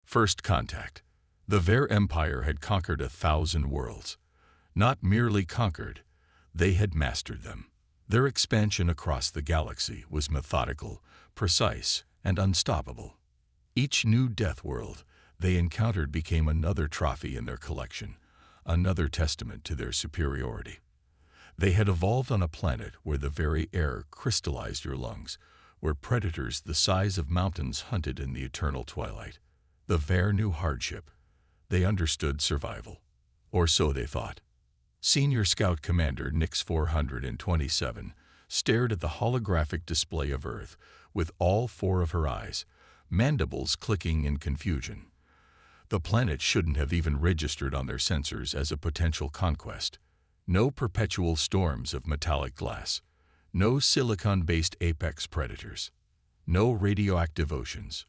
First contact. The Ver Empire had conquered 1,000 worlds. Not merely conquered, they had mastered them. Their expansion across the galaxy was methodical, precise, and unstoppable. Each new Deathworld they encountered became another trophy in their collection, another testament to their superiority. They had evolved on a planet where the very air crystallized your lungs, where predators the size of mountains hunted in the eternal twilight. The Ver knew hardship. They understood survival. Or so they thought. Senior Scout Commander Nix 427 stared at the holographic display of Earth with all four of her eyes, mandibles clicking in confusion. The planet shouldn't have even registered on their sensors as a potential conquest. No perpetual storms of metallic glass. No silicon-based apex predators. No radioactive oceans.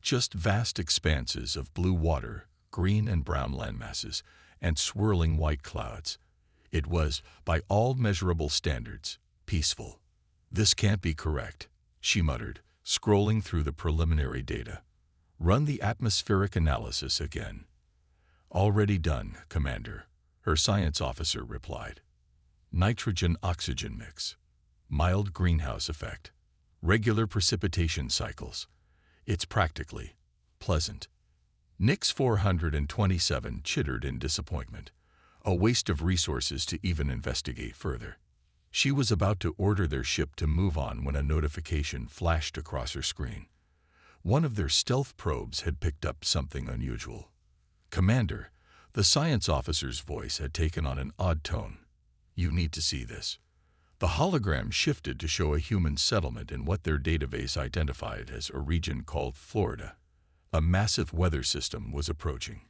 Just vast expanses of blue water, green and brown landmasses, and swirling white clouds. It was, by all measurable standards, peaceful. "This can't be correct," she muttered, scrolling through the preliminary data. "Run the atmospheric analysis again." "Already done, Commander," her science officer replied. Nitrogen-oxygen mix. Mild greenhouse effect. Regular precipitation cycles. It's practically pleasant. Nix 427 chittered in disappointment. A waste of resources to even investigate further. She was about to order their ship to move on when a notification flashed across her screen. One of their stealth probes had picked up something unusual. "Commander," the science officer's voice had taken on an odd tone. "You need to see this." The hologram shifted to show a human settlement in what their database identified as a region called Florida. A massive weather system was approaching.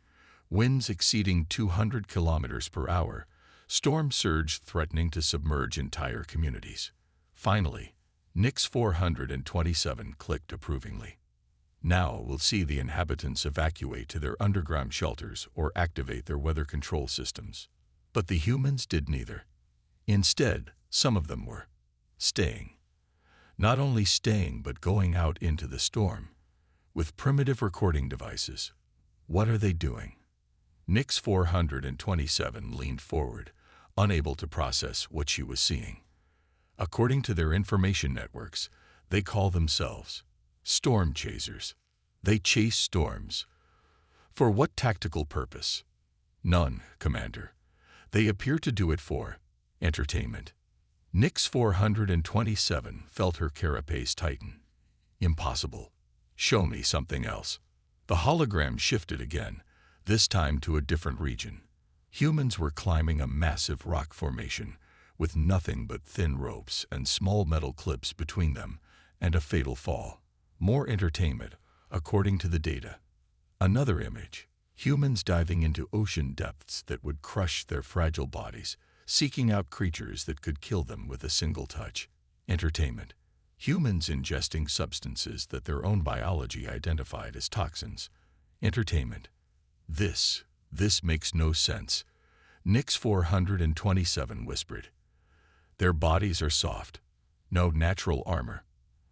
Winds exceeding 200 kilometers per hour, storm surge threatening to submerge entire communities. Finally, Nix 427 clicked approvingly. Now we'll see the inhabitants evacuate to their underground shelters or activate their weather control systems. But the humans did neither. Instead, some of them were staying. Not only staying, but going out into the storm. With primitive recording devices. What are they doing? Nix 427 leaned forward, unable to process what she was seeing. According to their information networks, they call themselves storm chasers. They chase storms. For what tactical purpose? None, Commander. They appear to do it for entertainment. Nix 427 felt her carapace tighten. Impossible. Show me something else. The hologram shifted again, this time to a different region. Humans were climbing a massive rock formation, with nothing but thin ropes and small metal clips between them, and a fatal fall. More entertainment, according to the data. Another image. Humans diving into ocean depths that would crush their fragile bodies, seeking out creatures that could kill them with a single touch. Entertainment. Humans ingesting substances that their own biology identified as toxins. Entertainment. This makes no sense, Nix 427 whispered. Their bodies are soft. No natural armor.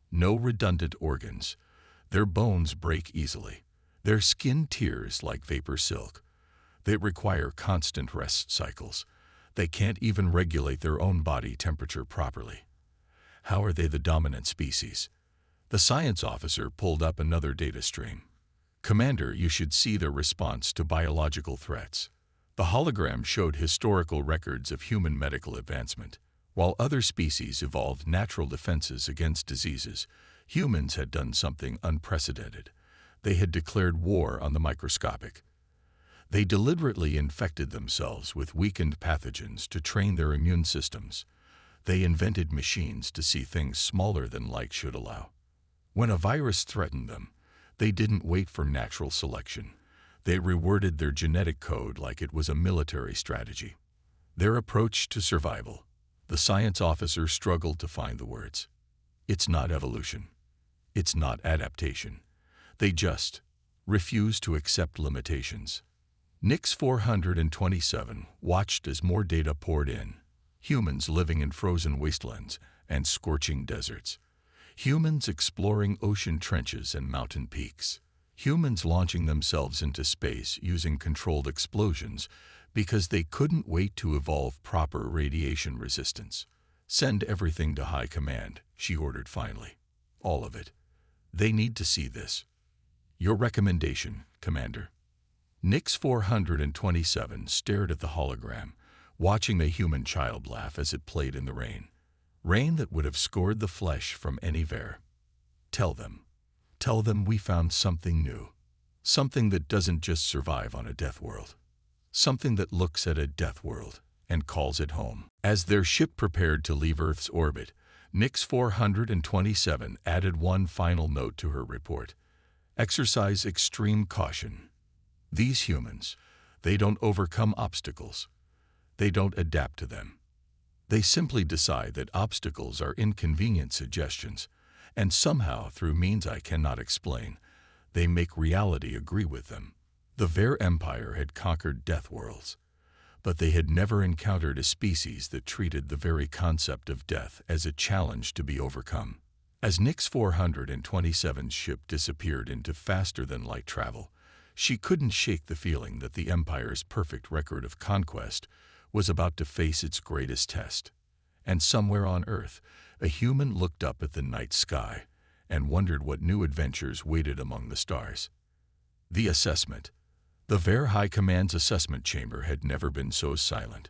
No redundant organs. Their bones break easily. Their skin tears like vapor silk. They require constant rest cycles. They can't even regulate their own body temperature properly. How are they the dominant species? The science officer pulled up another data stream. Commander, you should see their response to biological threats. The hologram showed historical records of human medical advancement. While other species evolved natural defenses against diseases, humans had done something unprecedented. They had declared war on the microscopic. They deliberately infected themselves with weakened pathogens to train their immune systems. They invented machines to see things smaller than light should allow. When a virus threatened them, they didn't wait for natural selection. They reworded their genetic code like it was a military strategy. Their approach to survival. The science officer struggled to find the words. It's not evolution. It's not adaptation. They just refuse to accept limitations. Nix 427 watched as more data poured in. Humans living in frozen wastelands and scorching deserts. Humans exploring ocean trenches and mountain peaks. Humans launching themselves into space using controlled explosions because they couldn't wait to evolve proper radiation resistance. "Send everything to High Command," she ordered finally. "All of it. They need to see this." "Your recommendation, Commander." Nix 427 stared at the hologram, watching the human child laugh as it played in the rain. Rain that would have scored the flesh from any Ver. Tell them we found something new. Something that doesn't just survive on a death world. Something that looks at a death world and calls it home." As their ship prepared to leave Earth's orbit, Nix 427 added one final note to her report. "Exercise extreme caution. These humans, they don't overcome obstacles. They don't adapt to them. They simply decide that obstacles are inconvenient suggestions, and somehow, through means I cannot explain, they make reality agree with them." The Ver Empire had conquered death worlds, but they had never encountered a species that treated the very concept of death as a challenge to be overcome. As Nix 427's ship disappeared into faster-than-light travel, she couldn't shake the feeling that the Empire's perfect record of conquest was about to face its greatest test. And somewhere on Earth, a human looked up at the night sky and wondered what new adventures waited among the stars. The assessment. The Ver High Command's assessment chamber had never been so silent.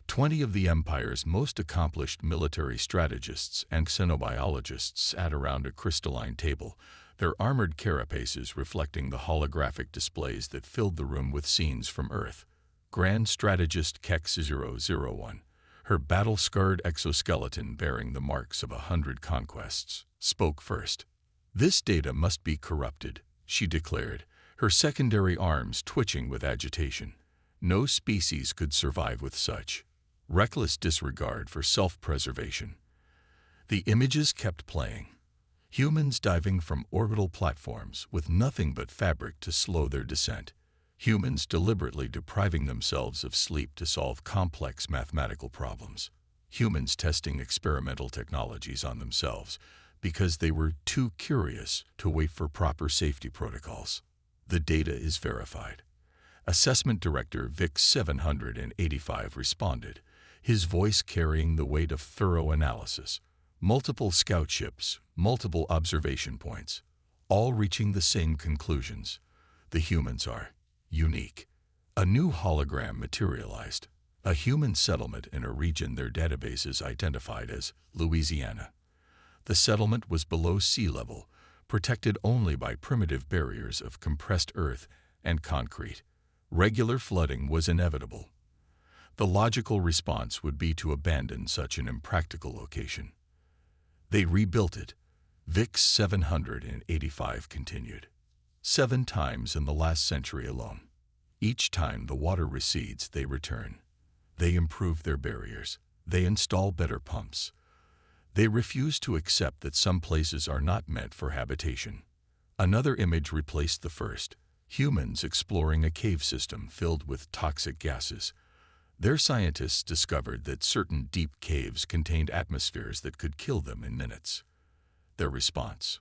20 of the Empire's most accomplished military strategists and xenobiologists sat around a crystalline table, their armored carapaces reflecting the holographic displays that filled the room with scenes from Earth. Grand Strategist Kex 001, her battle-scarred exoskeleton bearing the marks of 100 conquests, spoke first. "This data must be corrupted," she declared, her secondary arms twitching with agitation. "No species could survive with such reckless disregard for self-preservation." The images kept playing. Humans diving from orbital platforms with nothing but fabric to slow their descent. Humans deliberately depriving themselves of sleep to solve complex mathematical problems. Humans testing experimental technologies on themselves because they were too curious to wait for proper safety protocols. "The data is verified." Assessment Director Vic 785 responded, his voice carrying the weight of thorough analysis. "Multiple scout ships, multiple observation points, all reaching the same conclusions. The humans are unique." A new hologram materialized, a human settlement in a region their databases identified as Louisiana. The settlement was below sea level, protected only by primitive barriers of compressed earth and concrete. Regular flooding was inevitable. The logical response would be to abandon such an impractical location. They rebuilt it, Vic 785 continued. 7 times in the last century alone. Each time the water recedes, they return. They improve their barriers. They install better pumps. They refuse to accept that some places are not meant for habitation. Another image replaced the first, humans exploring a cave system filled with toxic gases. Their scientists discovered that certain deep caves contained atmospheres that could kill them in minutes. Their response.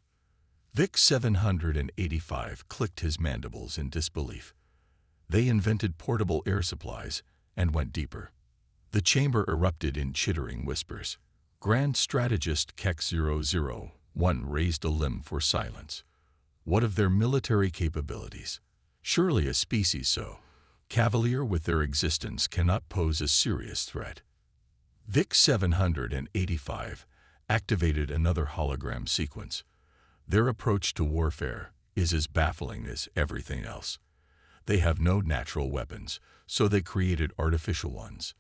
Vic 785 clicked his mandibles in disbelief. They invented portable air supplies and went deeper. The chamber erupted in chittering whispers. Grand Strategist Kex 001 raised a limb for silence. What of their military capabilities? Surely a species so cavalier with their existence cannot pose a serious threat. Vic 785 activated another hologram sequence. Their approach to warfare is as baffling as everything else. They have no natural weapons, so they created artificial ones.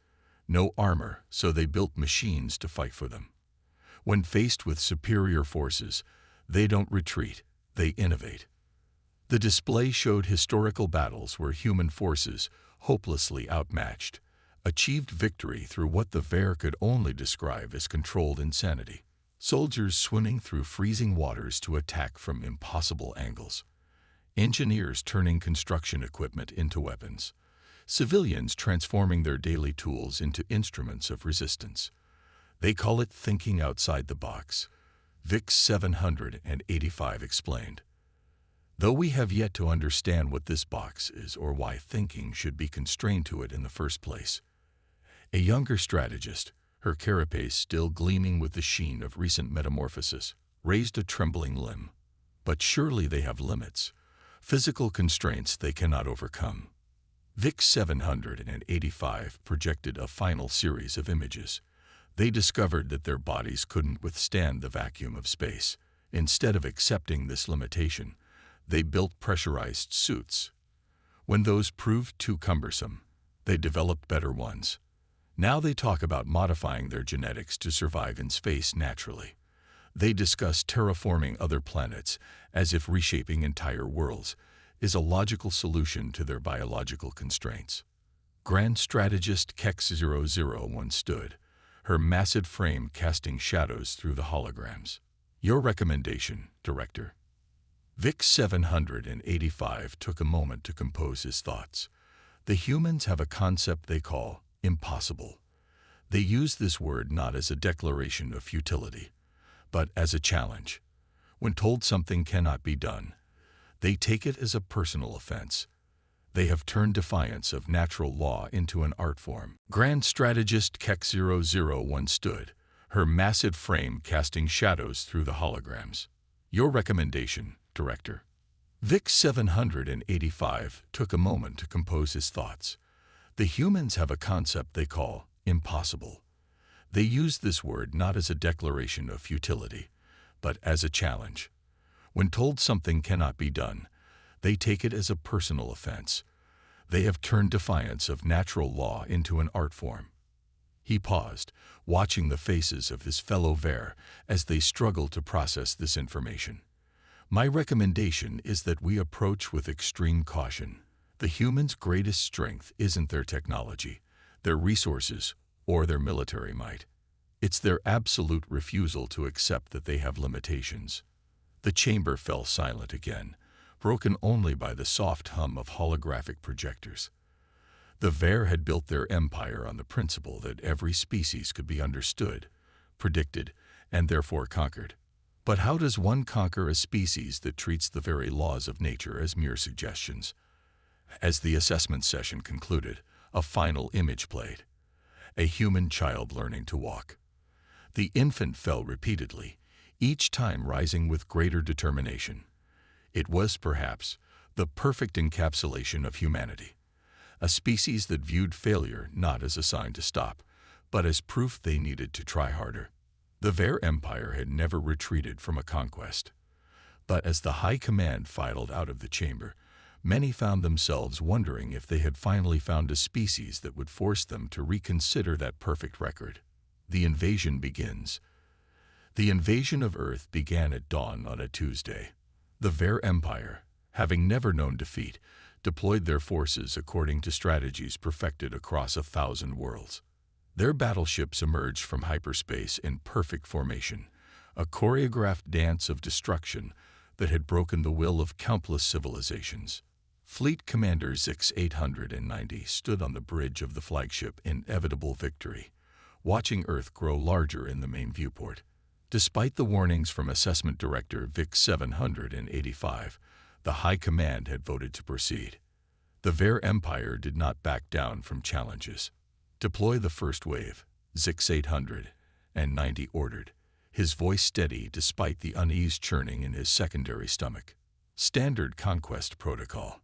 No armor, so they built machines to fight for them. When faced with superior forces, they don't retreat, they innovate. The display showed historical battles where human forces, hopelessly outmatched, achieved victory through what the Ver could only describe as controlled insanity. Soldiers swimming through freezing waters to attack from impossible angles. Engineers turning construction equipment into weapons. Civilians transforming their daily tools into instruments of resistance. They call it thinking outside the box, Vic 785 explained. Though we have yet to understand what this box is or why thinking should be constrained to it in the first place. A younger strategist, her carapace still gleaming with the sheen of recent metamorphosis, raised a trembling limb. But surely they have limits, physical constraints they cannot overcome. VIC 785 projected a final series of images. They discovered that their bodies couldn't withstand the vacuum of space. Instead of accepting this limitation, they built pressurized suits. When those proved too cumbersome, they developed better ones. Now they talk about modifying their genetics to survive in space naturally. They discuss terraforming other planets as if reshaping entire worlds is a logical solution to their biological constraints. Grand strategist Kex 001 stood, her massive frame casting shadows through the holograms. Your recommendation, Director? VIC 785 took a moment to compose his thoughts. The humans have a concept they call impossible. They use this word not as a declaration of futility, but as a challenge. When told something cannot be done, they take it as a personal offense. They have turned defiance of natural law into an art form. Grand strategist Kex 001 stood, her massive frame casting shadows through the holograms. Your recommendation, Director? VIC 785 took a moment to compose his thoughts. The humans have a concept they call impossible. They use this word not as a declaration of futility, but as a challenge. When told something cannot be done, they take it as a personal offense. They have turned defiance of natural law into an art form. He paused, watching the faces of his fellow Ver as they struggled to process this information. My recommendation is that we approach with extreme caution. The humans' greatest strength isn't their technology, their resources, or their military might. It's their absolute refusal to accept that they have limitations. The chamber fell silent again, broken only by the soft hum of holographic projectors. The Ver had built their empire on the principle that every species could be understood, predicted, and therefore conquered. But how does one conquer a species that treats the very laws of nature as mere suggestions? As the assessment session concluded, a final image played. A human child learning to walk. The infant fell repeatedly, each time rising with greater determination. It was, perhaps, the perfect encapsulation of humanity. A species that viewed failure not as a sign to stop, but as proof they needed to try harder. The Ver Empire had never retreated from a conquest. But as the High Command filed out of the chamber, many found themselves wondering if they had finally found a species that would force them to reconsider that perfect record. The invasion begins. The invasion of Earth began at dawn on a Tuesday. The Ver Empire, having never known defeat, deployed their forces according to strategies perfected across 1,000 worlds. Their battleships emerged from hyperspace in perfect formation, a choreographed dance of destruction that had broken the will of countless civilizations. Fleet Commander Zix 890 stood on the bridge of the flagship Inevitable Victory, watching Earth grow larger in the main viewport. Despite the warnings from Assessment Director VIC 785, the High Command had voted to proceed. The Ver Empire did not back down from challenges. Deploy the first wave, Zix 890 ordered, his voice steady despite the unease churning in his secondary stomach. Standard Conquest Protocol.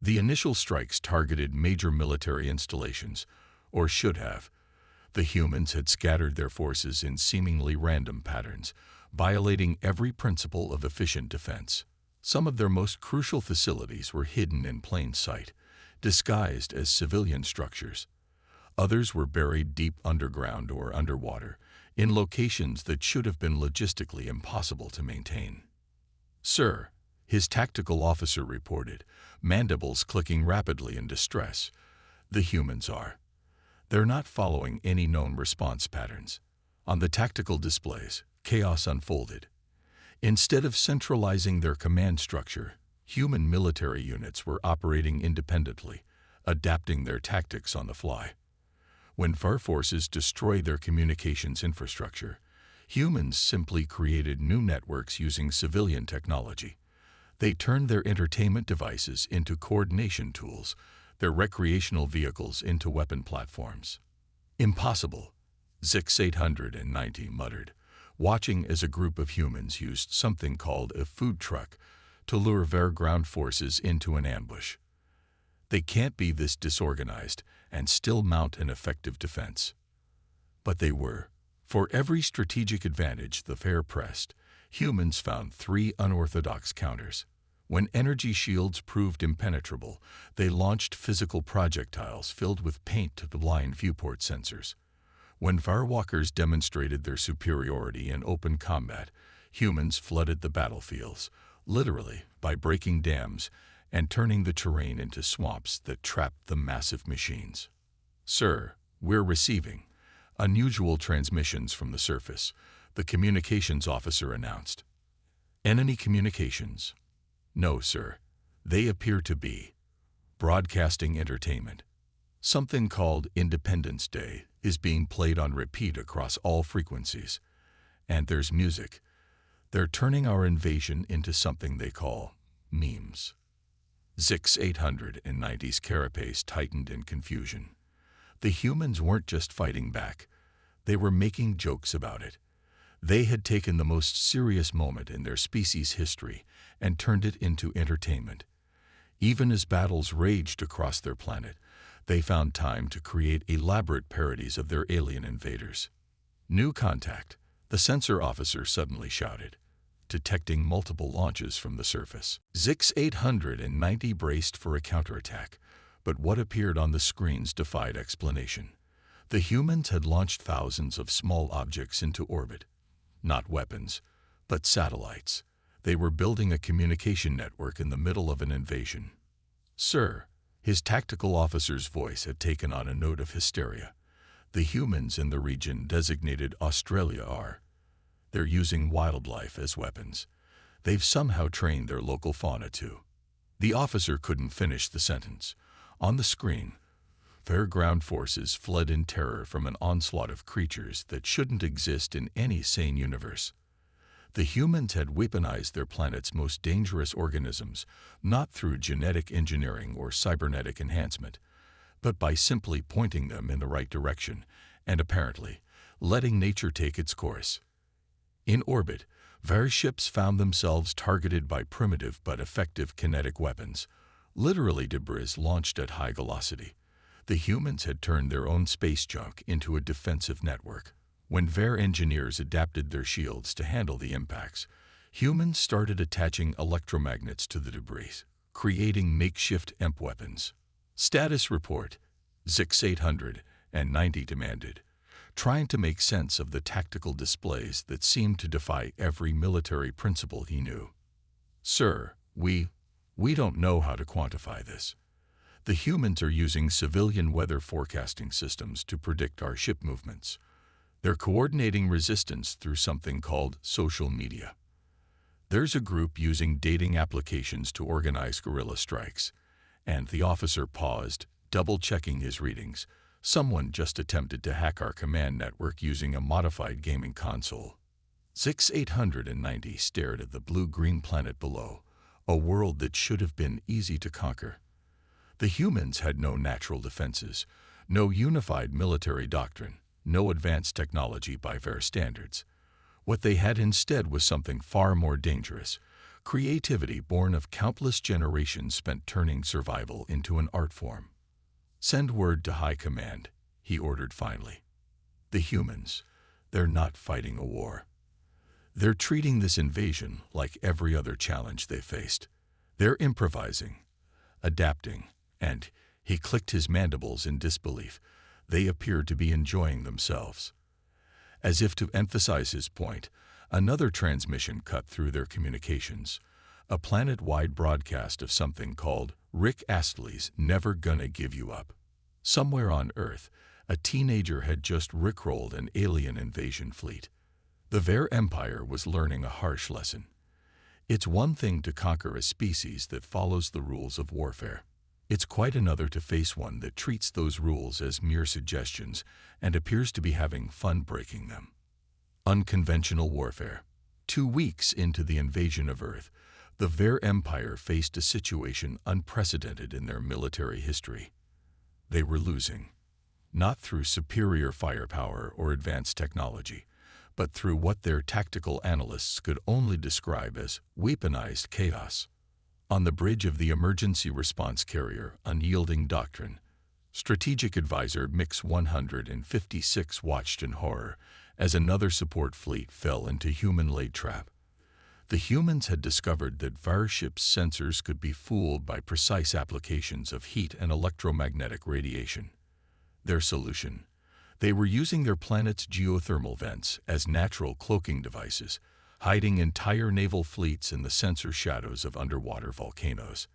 The initial strikes targeted major military installations, or should have. The humans had scattered their forces in seemingly random patterns, violating every principle of efficient defense. Some of their most crucial facilities were hidden in plain sight, disguised as civilian structures. Others were buried deep underground or underwater, in locations that should have been logistically impossible to maintain. Sir, his tactical officer reported, mandibles clicking rapidly in distress. The humans are. They're not following any known response patterns. On the tactical displays, chaos unfolded. Instead of centralizing their command structure, human military units were operating independently, adapting their tactics on the fly. When Ver forces destroyed their communications infrastructure, humans simply created new networks using civilian technology. They turned their entertainment devices into coordination tools, their recreational vehicles into weapon platforms. Impossible, Zix-890 muttered, watching as a group of humans used something called a food truck to lure their ground forces into an ambush. They can't be this disorganized and still mount an effective defense. But they were. For every strategic advantage the fair pressed, humans found 3 unorthodox counters. When energy shields proved impenetrable, they launched physical projectiles filled with paint to blind viewport sensors. When firewalkers demonstrated their superiority in open combat, humans flooded the battlefields, literally by breaking dams and turning the terrain into swamps that trapped the massive machines. "Sir, we're receiving unusual transmissions from the surface," the communications officer announced. "Enemy communications?" "No, sir. They appear to be broadcasting entertainment. Something called Independence Day is being played on repeat across all frequencies. And there's music. They're turning our invasion into something they call memes." Zix-890's carapace tightened in confusion. The humans weren't just fighting back. They were making jokes about it. They had taken the most serious moment in their species' history and turned it into entertainment. Even as battles raged across their planet, they found time to create elaborate parodies of their alien invaders. "New contact," the sensor officer suddenly shouted, detecting multiple launches from the surface. Zix-890 braced for a counterattack, but what appeared on the screens defied explanation. The humans had launched thousands of small objects into orbit. Not weapons, but satellites. They were building a communication network in the middle of an invasion. "Sir," his tactical officer's voice had taken on a note of hysteria. "The humans in the region designated Australia are. They're using wildlife as weapons. They've somehow trained their local fauna too." The officer couldn't finish the sentence. On the screen, their ground forces fled in terror from an onslaught of creatures that shouldn't exist in any sane universe. The humans had weaponized their planet's most dangerous organisms, not through genetic engineering or cybernetic enhancement, but by simply pointing them in the right direction and, apparently, letting nature take its course. In orbit, their ships found themselves targeted by primitive but effective kinetic weapons, literally debris launched at high velocity. The humans had turned their own space junk into a defensive network. When their engineers adapted their shields to handle the impacts, humans started attaching electromagnets to the debris, creating makeshift EMP weapons. "Status report," Zix-890 demanded, trying to make sense of the tactical displays that seemed to defy every military principle he knew. "Sir, we don't know how to quantify this. The humans are using civilian weather forecasting systems to predict our ship movements. They're coordinating resistance through something called social media. There's a group using dating applications to organize guerrilla strikes." And the officer paused, double-checking his readings. "Someone just attempted to hack our command network using a modified gaming console." Zix-890 stared at the blue-green planet below, a world that should have been easy to conquer. The humans had no natural defenses, no unified military doctrine, no advanced technology by their standards. What they had instead was something far more dangerous, creativity born of countless generations spent turning survival into an art form. "Send word to High Command," he ordered finally. "The humans, they're not fighting a war. They're treating this invasion like every other challenge they faced. They're improvising, adapting, and," he clicked his mandibles in disbelief, "they appear to be enjoying themselves." As if to emphasize his point, another transmission cut through their communications, a planet-wide broadcast of something called Rick Astley's "Never Gonna Give You Up." Somewhere on Earth, a teenager had just rickrolled an alien invasion fleet. The Ver Empire was learning a harsh lesson. It's one thing to conquer a species that follows the rules of warfare. It's quite another to face one that treats those rules as mere suggestions and appears to be having fun breaking them. Unconventional warfare. 2 weeks into the invasion of Earth, The Ver Empire faced a situation unprecedented in their military history. They were losing, not through superior firepower or advanced technology, but through what their tactical analysts could only describe as weaponized chaos. On the bridge of the emergency response carrier Unyielding Doctrine, strategic advisor Mix-156 watched in horror as another support fleet fell into human-laid trap. The humans had discovered that Varship's sensors could be fooled by precise applications of heat and electromagnetic radiation. Their solution: they were using their planet's geothermal vents as natural cloaking devices, hiding entire naval fleets in the sensor shadows of underwater volcanoes.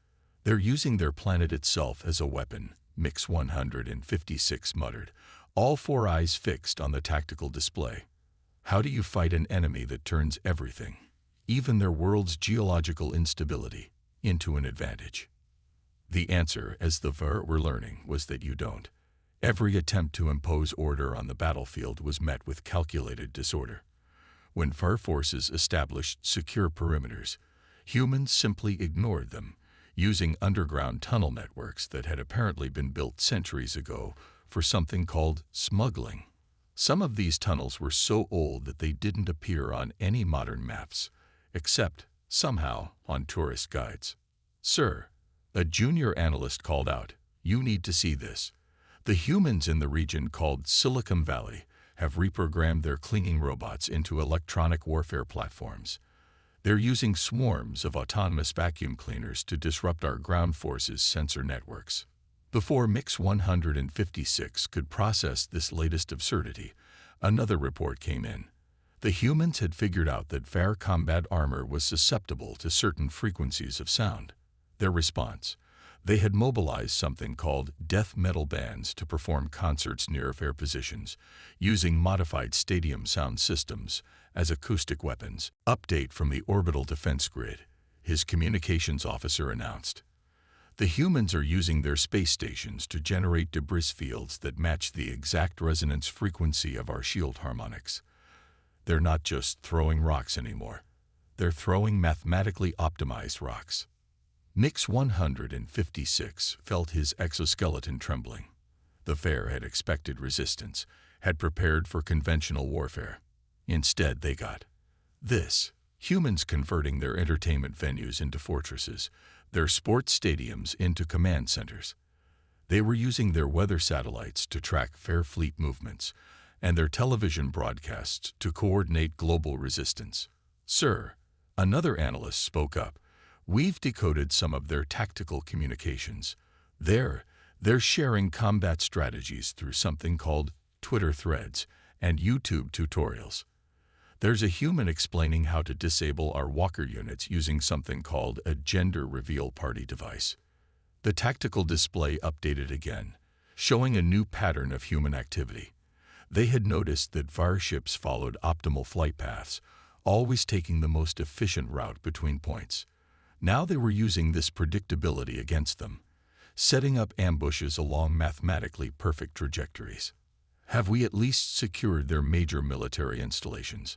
They're using their planet itself as a weapon, Mix-156 muttered, all four eyes fixed on the tactical display. How do you fight an enemy that turns everything, even their world's geological instability, into an advantage? The answer, as the Ver were learning, was that you don't. Every attempt to impose order on the battlefield was met with calculated disorder. When Ver forces established secure perimeters, humans simply ignored them, using underground tunnel networks that had apparently been built centuries ago for something called smuggling. Some of these tunnels were so old that they didn't appear on any modern maps, except, somehow, on tourist guides. "Sir," a junior analyst called out, "you need to see this. The humans in the region called Silicon Valley have reprogrammed their clinging robots into electronic warfare platforms. They're using swarms of autonomous vacuum cleaners to disrupt our ground forces' sensor networks." Before Mix-156 could process this latest absurdity, another report came in. The humans had figured out that Ver combat armor was susceptible to certain frequencies of sound. Their response: they had mobilized something called death metal bands to perform concerts near fair positions, using modified stadium sound systems as acoustic weapons. Update from the orbital defense grid, his communications officer announced. The humans are using their space stations to generate debris fields that match the exact resonance frequency of our shield harmonics. They're not just throwing rocks anymore. They're throwing mathematically optimized rocks. Mix-156 felt his exoskeleton trembling. The Ver had expected resistance, had prepared for conventional warfare. Instead, they got this: humans converting their entertainment venues into fortresses, their sports stadiums into command centers. They were using their weather satellites to track Ver fleet movements, and their television broadcasts to coordinate global resistance. "Sir," another analyst spoke up, "we've decoded some of their tactical communications. They're sharing combat strategies through something called Twitter threads and YouTube tutorials. There's a human explaining how to disable our walker units using something called a gender reveal party device." The tactical display updated again, showing a new pattern of human activity. They had noticed that Varships followed optimal flight paths, always taking the most efficient route between points. Now they were using this predictability against them, setting up ambushes along mathematically perfect trajectories. "Have we at least secured their major military installations?"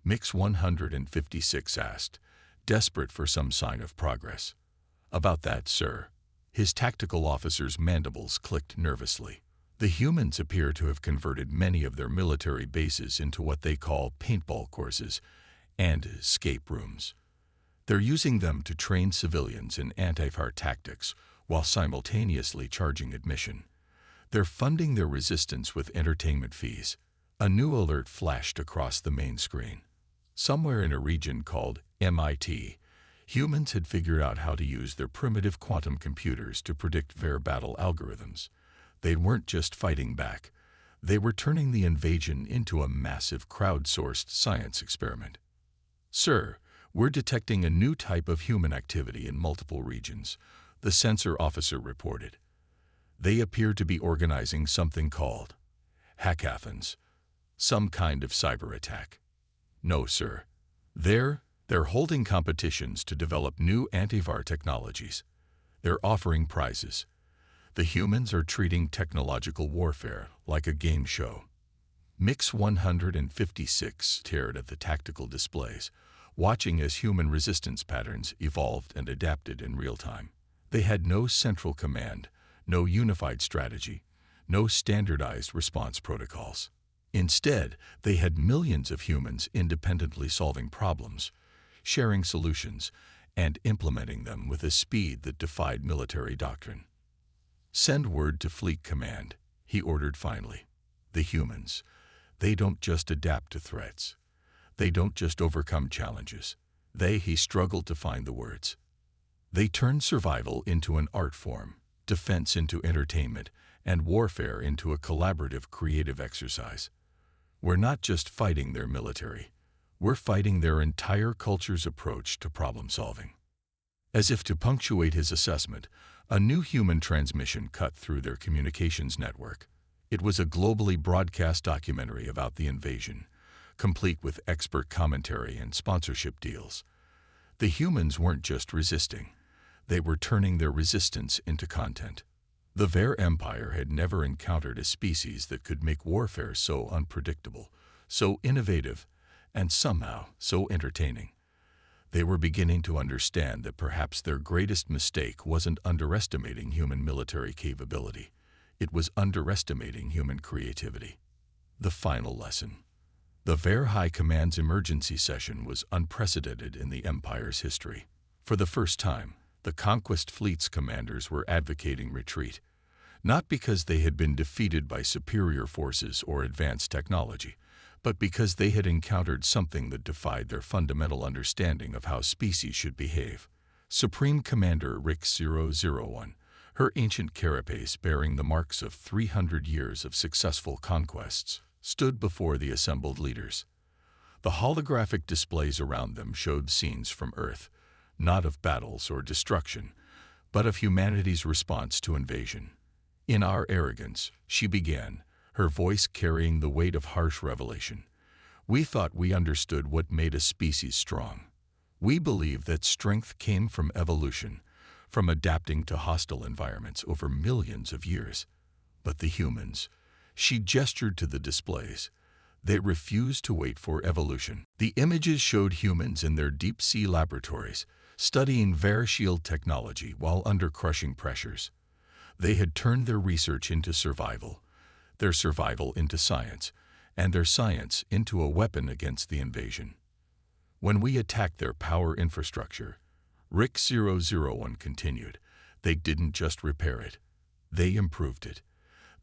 Mix-156 asked, desperate for some sign of progress. "About that, sir." His tactical officer's mandibles clicked nervously. The humans appear to have converted many of their military bases into what they call paintball courses and escape rooms. They're using them to train civilians in anti-fire tactics while simultaneously charging admission. They're funding their resistance with entertainment fees. A new alert flashed across the main screen. Somewhere in a region called MIT, humans had figured out how to use their primitive quantum computers to predict Ver battle algorithms. They weren't just fighting back. They were turning the invasion into a massive crowdsourced science experiment. "Sir, we're detecting a new type of human activity in multiple regions," the sensor officer reported. "They appear to be organizing something called hackathons, some kind of cyber attack." "No, sir. They're holding competitions to develop new antivar technologies. They're offering prizes. The humans are treating technological warfare like a game show." Mix-156 stared at the tactical displays, watching as human resistance patterns evolved and adapted in real time. They had no central command, no unified strategy, no standardized response protocols. Instead, they had millions of humans independently solving problems, sharing solutions, and implementing them with a speed that defied military doctrine. "Send word to Fleet Command," he ordered finally. "The humans, they don't just adapt to threats. They don't just overcome challenges. He struggled to find the words. They turned survival into an art form, defense into entertainment, and warfare into a collaborative creative exercise. We're not just fighting their military. We're fighting their entire culture's approach to problem solving." As if to punctuate his assessment, a new human transmission cut through their communications network. It was a globally broadcast documentary about the invasion, complete with expert commentary and sponsorship deals. The humans weren't just resisting. They were turning their resistance into content. The Ver Empire had never encountered a species that could make warfare so unpredictable, so innovative, and somehow so entertaining. They were beginning to understand that perhaps their greatest mistake wasn't underestimating human military capability. It was underestimating human creativity. The final lesson. The Ver High Command's emergency session was unprecedented in the Empire's history. For the first time, the Conquest fleet's commanders were advocating retreat, not because they had been defeated by superior forces or advanced technology, but because they had encountered something that defied their fundamental understanding of how species should behave. Supreme Commander Rick-001, her ancient carapace bearing the marks of 300 years of successful conquests, stood before the assembled leaders. The holographic displays around them showed scenes from Earth, not of battles or destruction, but of humanity's response to invasion. "In our arrogance," she began, her voice carrying the weight of harsh revelation, "we thought we understood what made a species strong. We believed that strength came from evolution, from adapting to hostile environments over millions of years. But the humans," she gestured to the displays, "they refused to wait for evolution." The images showed humans in their deep-sea laboratories, studying Ver shield technology while under crushing pressures. They had turned their research into survival, their survival into science, and their science into a weapon against the invasion. "When we attacked their power infrastructure," Rick-001 continued, "they didn't just repair it. They improved it.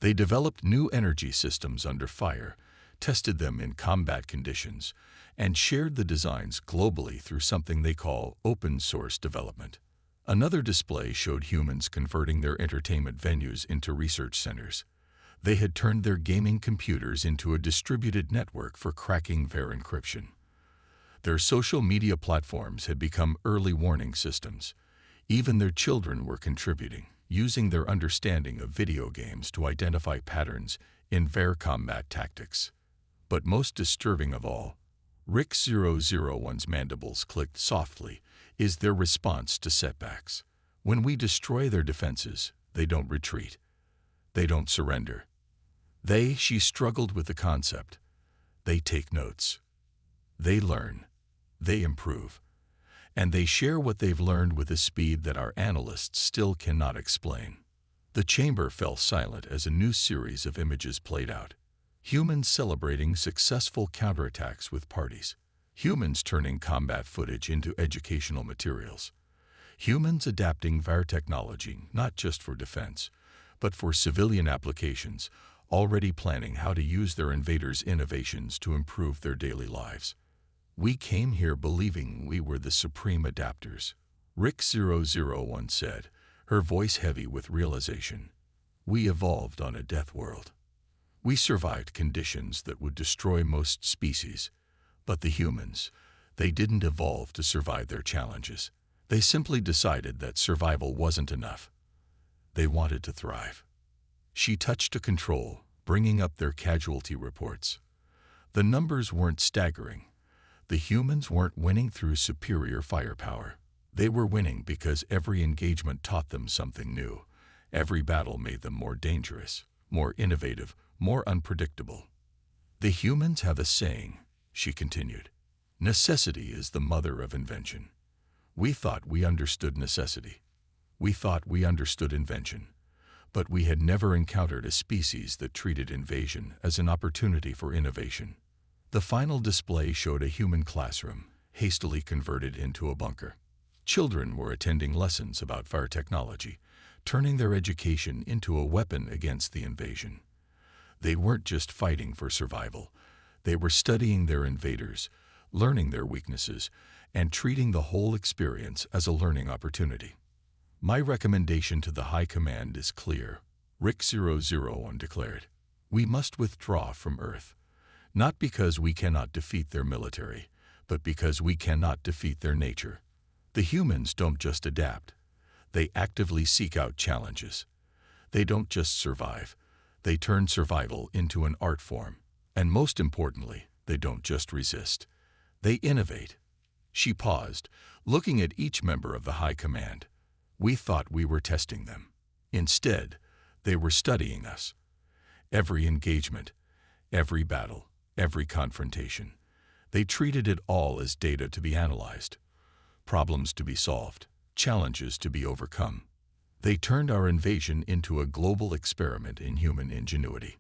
They developed new energy systems under fire, tested them in combat conditions, and shared the designs globally through something they call open-source development." Another display showed humans converting their entertainment venues into research centers. They had turned their gaming computers into a distributed network for cracking Ver encryption. Their social media platforms had become early warning systems. Even their children were contributing, using their understanding of video games to identify patterns in Ver combat tactics. But most disturbing of all, Rick-001's mandibles clicked softly, is their response to setbacks. When we destroy their defenses, they don't retreat. They don't surrender. She struggled with the concept. They take notes. They learn. They improve. And they share what they've learned with a speed that our analysts still cannot explain. The chamber fell silent as a new series of images played out. Humans celebrating successful counterattacks with parties. Humans turning combat footage into educational materials. Humans adapting Ver technology not just for defense, but for civilian applications, already planning how to use their invaders' innovations to improve their daily lives. "We came here believing we were the supreme adapters," Rick-001 said, her voice heavy with realization. "We evolved on a death world. We survived conditions that would destroy most species. But the humans, they didn't evolve to survive their challenges. They simply decided that survival wasn't enough. They wanted to thrive." She touched a control, bringing up their casualty reports. The numbers weren't staggering. The humans weren't winning through superior firepower. They were winning because every engagement taught them something new. Every battle made them more dangerous, more innovative, more unpredictable. "The humans have a saying," she continued. Necessity is the mother of invention. We thought we understood necessity. We thought we understood invention. But we had never encountered a species that treated invasion as an opportunity for innovation. The final display showed a human classroom, hastily converted into a bunker. Children were attending lessons about fire technology, turning their education into a weapon against the invasion. They weren't just fighting for survival. They were studying their invaders, learning their weaknesses, and treating the whole experience as a learning opportunity. My recommendation to the High Command is clear. RIC-001 declared, "We must withdraw from Earth, not because we cannot defeat their military, but because we cannot defeat their nature." The humans don't just adapt. They actively seek out challenges. They don't just survive. They turn survival into an art form. And most importantly, they don't just resist. They innovate. She paused, looking at each member of the High Command. We thought we were testing them. Instead, they were studying us. Every engagement, every battle, every confrontation. They treated it all as data to be analyzed, problems to be solved, challenges to be overcome. They turned our invasion into a global experiment in human ingenuity.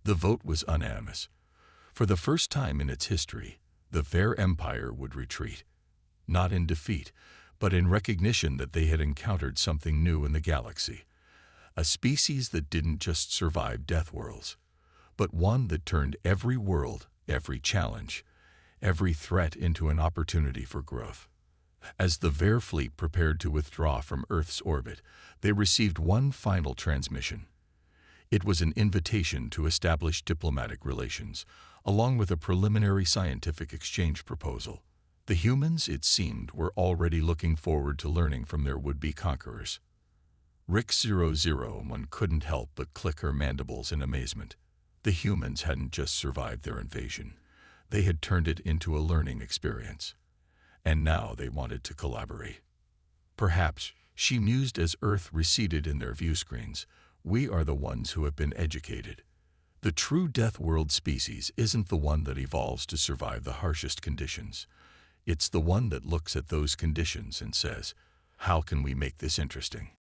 The vote was unanimous. For the first time in its history, the Fair Empire would retreat. Not in defeat, but in recognition that they had encountered something new in the galaxy. A species that didn't just survive Deathworlds, but one that turned every world, every challenge, every threat into an opportunity for growth. As the Ver fleet prepared to withdraw from Earth's orbit, they received one final transmission. It was an invitation to establish diplomatic relations, along with a preliminary scientific exchange proposal. The humans, it seemed, were already looking forward to learning from their would-be conquerors. RIC-001 couldn't help but click her mandibles in amazement. The humans hadn't just survived their invasion. They had turned it into a learning experience. And now they wanted to collaborate. Perhaps, she mused as Earth receded in their view screens, we are the ones who have been educated. The true Deathworld species isn't the one that evolves to survive the harshest conditions. It's the one that looks at those conditions and says, how can we make this interesting?